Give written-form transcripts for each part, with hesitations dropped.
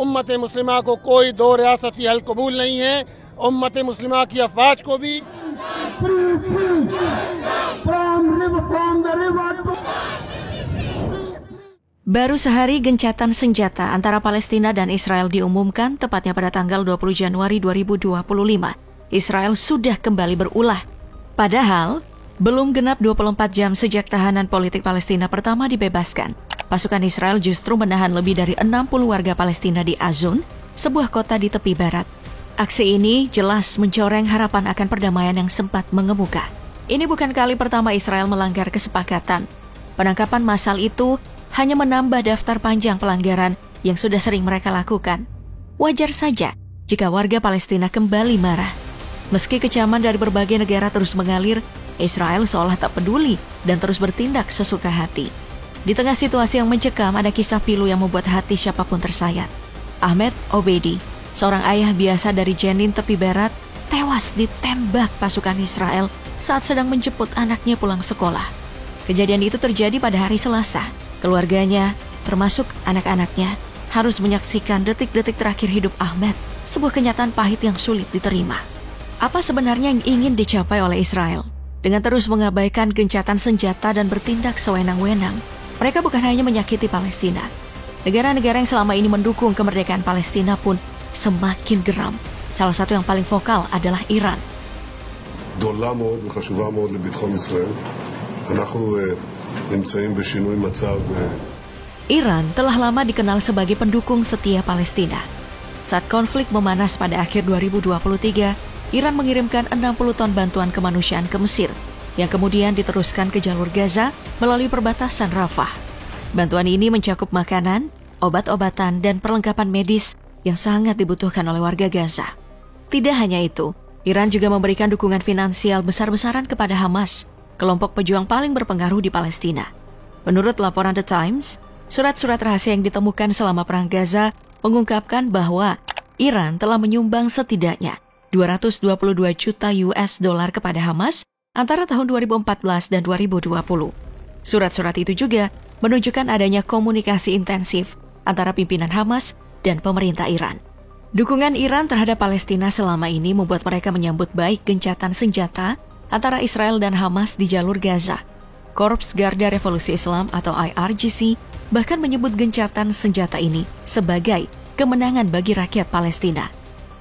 उम्मत मुस्लिमा को कोई दो रियासती हल कबूल नहीं है उम्मत मुस्लिमा की अफवाज को भी Baru sehari gencatan senjata antara Palestina dan Israel diumumkan, tepatnya pada tanggal 20 Januari 2025. Israel sudah kembali berulah. Padahal, belum genap 24 jam sejak tahanan politik Palestina pertama dibebaskan. Pasukan Israel justru menahan lebih dari 60 warga Palestina di Azun, sebuah kota di tepi barat. Aksi ini jelas mencoreng harapan akan perdamaian yang sempat mengemuka. Ini bukan kali pertama Israel melanggar kesepakatan. Penangkapan massal itu hanya menambah daftar panjang pelanggaran yang sudah sering mereka lakukan. Wajar saja jika warga Palestina kembali marah. Meski kecaman dari berbagai negara terus mengalir, Israel seolah tak peduli dan terus bertindak sesuka hati. Di tengah situasi yang mencekam, ada kisah pilu yang membuat hati siapapun tersayat. Ahmed Obedi, seorang ayah biasa dari Jenin, tepi barat, tewas ditembak pasukan Israel saat sedang menjemput anaknya pulang sekolah. Kejadian itu terjadi pada hari Selasa. Keluarganya, termasuk anak-anaknya, harus menyaksikan detik-detik terakhir hidup Ahmed, sebuah kenyataan pahit yang sulit diterima. Apa sebenarnya yang ingin dicapai oleh Israel? Dengan terus mengabaikan gencatan senjata dan bertindak sewenang-wenang, mereka bukan hanya menyakiti Palestina. Negara-negara yang selama ini mendukung kemerdekaan Palestina pun semakin geram. Salah satu yang paling vokal adalah Iran. גדולה מאוד וחשובה מאוד לביטחון ישראל. אנחנו נמצאים בשינוי מצב. Iran telah lama dikenal sebagai pendukung setia Palestina. Saat konflik memanas pada akhir 2023, Iran mengirimkan 60 ton bantuan kemanusiaan ke Mesir, yang kemudian diteruskan ke jalur Gaza melalui perbatasan Rafah. Bantuan ini mencakup makanan, obat-obatan, dan perlengkapan medis yang sangat dibutuhkan oleh warga Gaza. Tidak hanya itu, Iran juga memberikan dukungan finansial besar-besaran kepada Hamas, kelompok pejuang paling berpengaruh di Palestina. Menurut laporan The Times, surat-surat rahasia yang ditemukan selama Perang Gaza mengungkapkan bahwa Iran telah menyumbang setidaknya 222 juta US dollar kepada Hamas antara tahun 2014 dan 2020. Surat-surat itu juga menunjukkan adanya komunikasi intensif antara pimpinan Hamas dan pemerintah Iran. Dukungan Iran terhadap Palestina selama ini membuat mereka menyambut baik gencatan senjata antara Israel dan Hamas di jalur Gaza. Korps Garda Revolusi Islam atau IRGC bahkan menyebut gencatan senjata ini sebagai kemenangan bagi rakyat Palestina.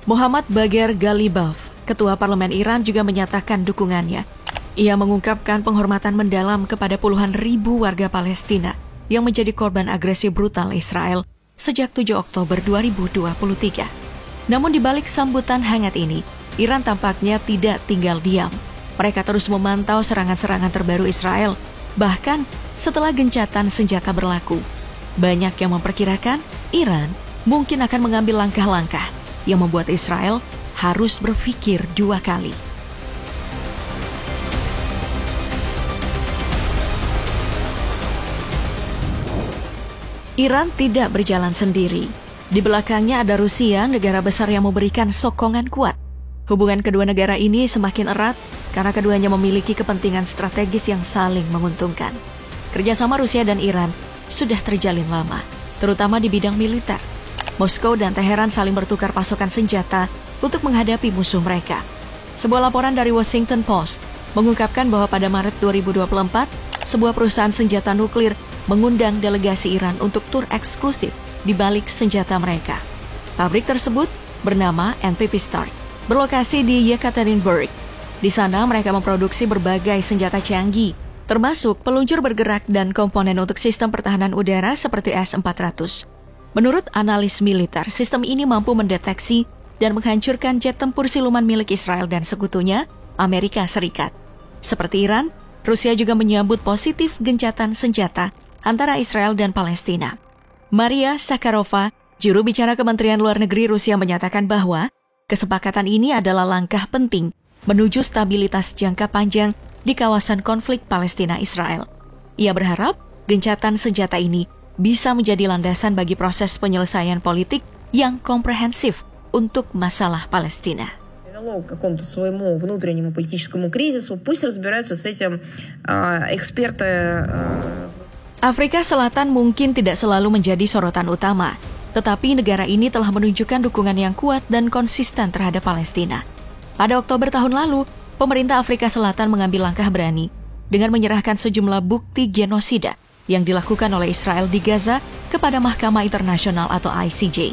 Muhammad Bagher Ghalibaf, ketua parlemen Iran, juga menyatakan dukungannya. Ia mengungkapkan penghormatan mendalam kepada puluhan ribu warga Palestina yang menjadi korban agresi brutal Israel sejak 7 Oktober 2023. Namun di balik sambutan hangat ini, Iran tampaknya tidak tinggal diam. Mereka terus memantau serangan-serangan terbaru Israel, bahkan setelah gencatan senjata berlaku. Banyak yang memperkirakan Iran mungkin akan mengambil langkah-langkah yang membuat Israel harus berpikir 2 kali. Iran tidak berjalan sendiri. Di belakangnya ada Rusia, negara besar yang memberikan sokongan kuat. Hubungan kedua negara ini semakin erat karena keduanya memiliki kepentingan strategis yang saling menguntungkan. Kerjasama Rusia dan Iran sudah terjalin lama, terutama di bidang militer. Moskow dan Teheran saling bertukar pasokan senjata untuk menghadapi musuh mereka. Sebuah laporan dari Washington Post mengungkapkan bahwa pada Maret 2024, sebuah perusahaan senjata nuklir mengundang delegasi Iran untuk tur eksklusif di balik senjata mereka. Pabrik tersebut bernama NPP Start, berlokasi di Yekaterinburg. Di sana mereka memproduksi berbagai senjata canggih, termasuk peluncur bergerak dan komponen untuk sistem pertahanan udara seperti S-400. Menurut analis militer, sistem ini mampu mendeteksi dan menghancurkan jet tempur siluman milik Israel dan sekutunya, Amerika Serikat. Seperti Iran, Rusia juga menyambut positif gencatan senjata antara Israel dan Palestina. Maria Zakharova, juru bicara Kementerian Luar Negeri Rusia, menyatakan bahwa kesepakatan ini adalah langkah penting menuju stabilitas jangka panjang di kawasan konflik Palestina-Israel. Ia berharap gencatan senjata ini bisa menjadi landasan bagi proses penyelesaian politik yang komprehensif untuk masalah Palestina. К какому-то своему внутреннему политическому кризису, пусть разбираются с этим эксперты. Afrika Selatan mungkin tidak selalu menjadi sorotan utama, Tetapi negara ini telah menunjukkan dukungan yang kuat dan konsisten terhadap Palestina. Pada Oktober tahun lalu, pemerintah Afrika Selatan mengambil langkah berani dengan menyerahkan sejumlah bukti genosida yang dilakukan oleh Israel di Gaza kepada Mahkamah Internasional atau ICJ.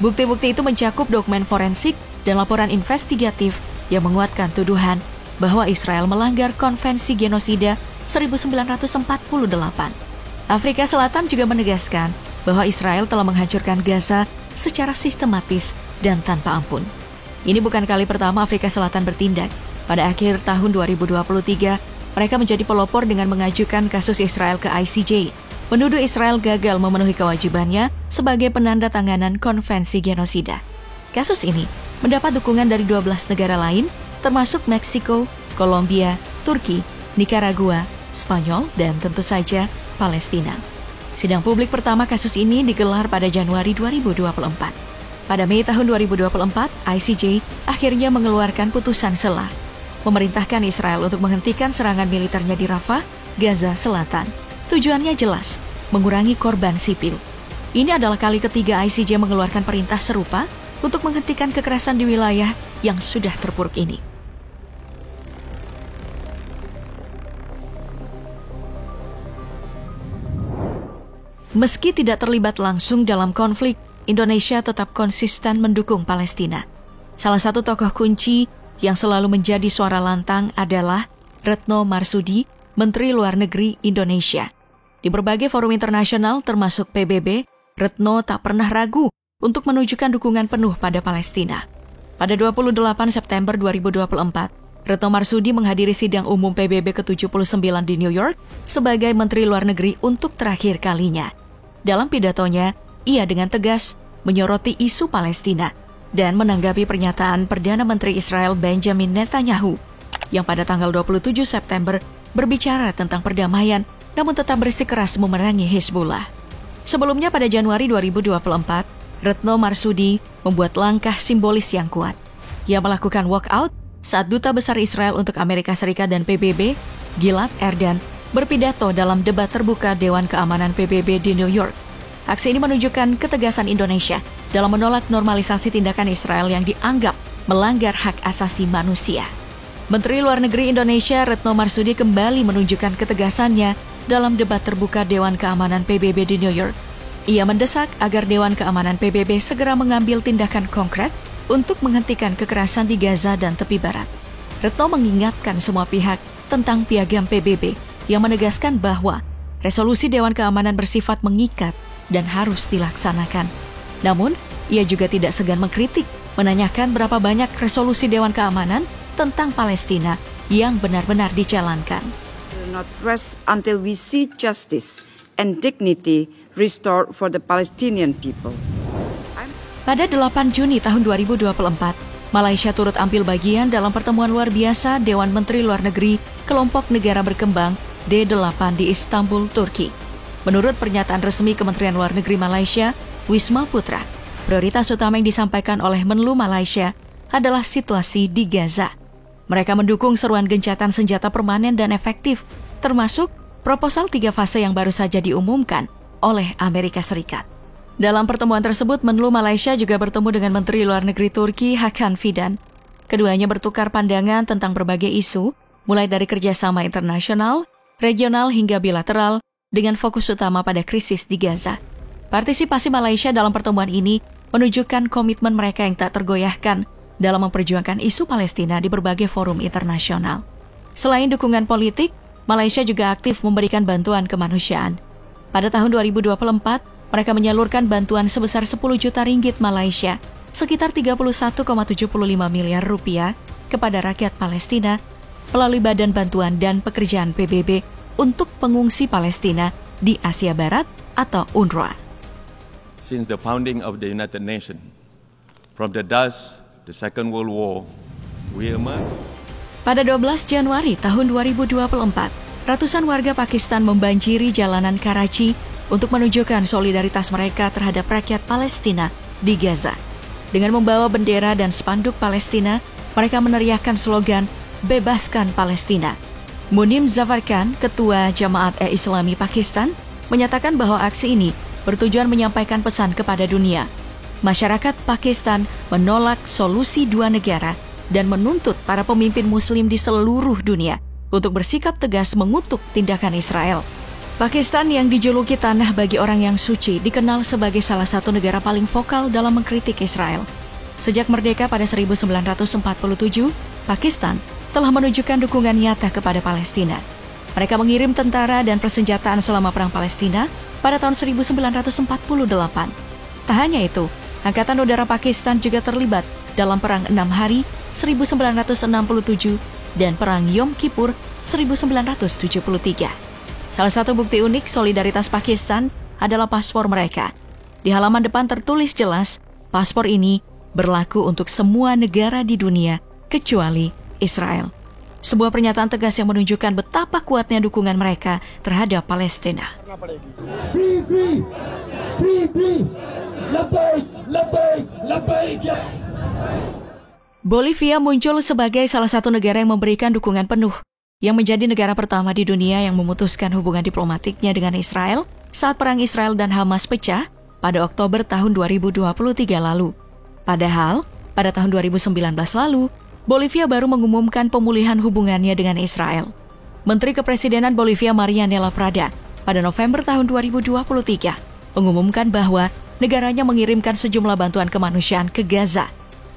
Bukti-bukti itu mencakup dokumen forensik dan laporan investigatif yang menguatkan tuduhan bahwa Israel melanggar Konvensi Genosida 1948. Afrika Selatan juga menegaskan bahwa Israel telah menghancurkan Gaza secara sistematis dan tanpa ampun. Ini bukan kali pertama Afrika Selatan bertindak. Pada akhir tahun 2023, mereka menjadi pelopor dengan mengajukan kasus Israel ke ICJ, menuduh Israel gagal memenuhi kewajibannya sebagai penandatanganan Konvensi Genosida. Kasus ini mendapat dukungan dari 12 negara lain, termasuk Meksiko, Kolombia, Turki, Nicaragua, Spanyol, dan tentu saja Palestina. Sidang publik pertama kasus ini digelar pada Januari 2024. Pada Mei tahun 2024, ICJ akhirnya mengeluarkan putusan sela, memerintahkan Israel untuk menghentikan serangan militernya di Rafah, Gaza Selatan. Tujuannya jelas, mengurangi korban sipil. Ini adalah kali ketiga ICJ mengeluarkan perintah serupa untuk menghentikan kekerasan di wilayah yang sudah terpuruk ini. Meski tidak terlibat langsung dalam konflik, Indonesia tetap konsisten mendukung Palestina. Salah satu tokoh kunci yang selalu menjadi suara lantang adalah Retno Marsudi, Menteri Luar Negeri Indonesia. Di berbagai forum internasional termasuk PBB, Retno tak pernah ragu untuk menunjukkan dukungan penuh pada Palestina. Pada 28 September 2024, Retno Marsudi menghadiri sidang umum PBB ke-79 di New York sebagai Menteri Luar Negeri untuk terakhir kalinya. Dalam pidatonya, ia dengan tegas menyoroti isu Palestina dan menanggapi pernyataan Perdana Menteri Israel Benjamin Netanyahu yang pada tanggal 27 September berbicara tentang perdamaian namun tetap bersikeras memerangi Hezbollah. Sebelumnya pada Januari 2024, Retno Marsudi membuat langkah simbolis yang kuat. Ia melakukan walkout saat Duta Besar Israel untuk Amerika Serikat dan PBB, Gilad Erdan, berpidato dalam debat terbuka Dewan Keamanan PBB di New York. Aksi ini menunjukkan ketegasan Indonesia dalam menolak normalisasi tindakan Israel yang dianggap melanggar hak asasi manusia. Menteri Luar Negeri Indonesia Retno Marsudi kembali menunjukkan ketegasannya dalam debat terbuka Dewan Keamanan PBB di New York. Ia mendesak agar Dewan Keamanan PBB segera mengambil tindakan konkret untuk menghentikan kekerasan di Gaza dan tepi barat. Retno mengingatkan semua pihak tentang piagam PBB yang menegaskan bahwa resolusi Dewan Keamanan bersifat mengikat dan harus dilaksanakan. Namun, ia juga tidak segan mengkritik, menanyakan berapa banyak resolusi Dewan Keamanan tentang Palestina yang benar-benar dijalankan. We will not rest until we see justice and dignity restored for the Palestinian people. Pada 8 Juni tahun 2024, Malaysia turut ambil bagian dalam pertemuan luar biasa Dewan Menteri Luar Negeri Kelompok Negara Berkembang D8 di Istanbul, Turki. Menurut pernyataan resmi Kementerian Luar Negeri Malaysia, Wisma Putra, prioritas utama yang disampaikan oleh Menlu Malaysia adalah situasi di Gaza. Mereka mendukung seruan gencatan senjata permanen dan efektif, termasuk proposal 3 fase yang baru saja diumumkan oleh Amerika Serikat. Dalam pertemuan tersebut, Menlu Malaysia juga bertemu dengan Menteri Luar Negeri Turki Hakan Fidan. Keduanya bertukar pandangan tentang berbagai isu, mulai dari kerjasama internasional, regional hingga bilateral, dengan fokus utama pada krisis di Gaza. Partisipasi Malaysia dalam pertemuan ini menunjukkan komitmen mereka yang tak tergoyahkan dalam memperjuangkan isu Palestina di berbagai forum internasional. Selain dukungan politik, Malaysia juga aktif memberikan bantuan kemanusiaan. Pada tahun 2024, mereka menyalurkan bantuan sebesar 10 juta ringgit Malaysia, sekitar 31,75 miliar rupiah, kepada rakyat Palestina melalui Badan Bantuan dan Pekerjaan PBB untuk pengungsi Palestina di Asia Barat atau UNRWA. Since the founding of the United Nations, from the dust, the Second World War, we emerged. Pada 12 Januari tahun 2024, ratusan warga Pakistan membanjiri jalanan Karachi untuk menunjukkan solidaritas mereka terhadap rakyat Palestina di Gaza. Dengan membawa bendera dan spanduk Palestina, mereka meneriakkan slogan "Bebaskan Palestina". Munim Zafar Khan, Ketua Jamaat Islami Pakistan, menyatakan bahwa aksi ini bertujuan menyampaikan pesan kepada dunia. Masyarakat Pakistan menolak solusi dua negara dan menuntut para pemimpin Muslim di seluruh dunia untuk bersikap tegas mengutuk tindakan Israel. Pakistan yang dijuluki tanah bagi orang yang suci dikenal sebagai salah satu negara paling vokal dalam mengkritik Israel. Sejak merdeka pada 1947, Pakistan telah menunjukkan dukungan nyata kepada Palestina. Mereka mengirim tentara dan persenjataan selama Perang Palestina pada tahun 1948. Tak hanya itu, Angkatan Udara Pakistan juga terlibat dalam Perang 6 Hari 1967 dan Perang Yom Kippur 1973. Salah satu bukti unik solidaritas Pakistan adalah paspor mereka. Di halaman depan tertulis jelas, paspor ini berlaku untuk semua negara di dunia kecuali Israel. Sebuah pernyataan tegas yang menunjukkan betapa kuatnya dukungan mereka terhadap Palestina. Free, free, free, free. Bolivia muncul sebagai salah satu negara yang memberikan dukungan penuh, yang menjadi negara pertama di dunia yang memutuskan hubungan diplomatiknya dengan Israel saat perang Israel dan Hamas pecah pada Oktober tahun 2023 lalu. Padahal, pada tahun 2019 lalu, Bolivia baru mengumumkan pemulihan hubungannya dengan Israel. Menteri Kepresidenan Bolivia Marianela Prada pada November tahun 2023 mengumumkan bahwa negaranya mengirimkan sejumlah bantuan kemanusiaan ke Gaza.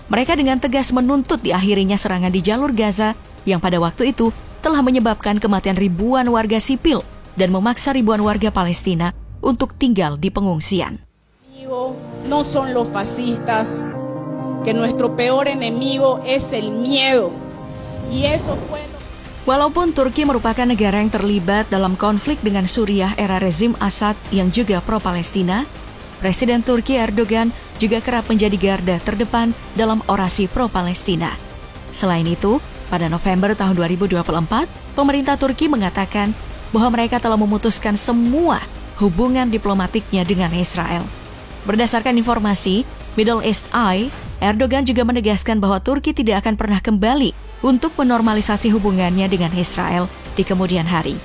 Mereka dengan tegas menuntut diakhirinya serangan di jalur Gaza yang pada waktu itu telah menyebabkan kematian ribuan warga sipil dan memaksa ribuan warga Palestina untuk tinggal di pengungsian. No son los fascistas, que nuestro peor enemigo es el miedo. Y eso fue. Walaupun Turki merupakan negara yang terlibat dalam konflik dengan Suriah era rezim Assad yang juga pro-Palestina, Presiden Turki Erdogan juga kerap menjadi garda terdepan dalam orasi pro-Palestina. Selain itu, pada November tahun 2024, pemerintah Turki mengatakan bahwa mereka telah memutuskan semua hubungan diplomatiknya dengan Israel. Berdasarkan informasi Middle East Eye, Erdogan juga menegaskan bahwa Turki tidak akan pernah kembali untuk menormalisasi hubungannya dengan Israel di kemudian hari.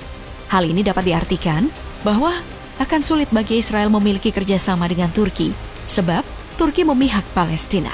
Hal ini dapat diartikan bahwa akan sulit bagi Israel memiliki kerjasama dengan Turki, sebab Turki memihak Palestina.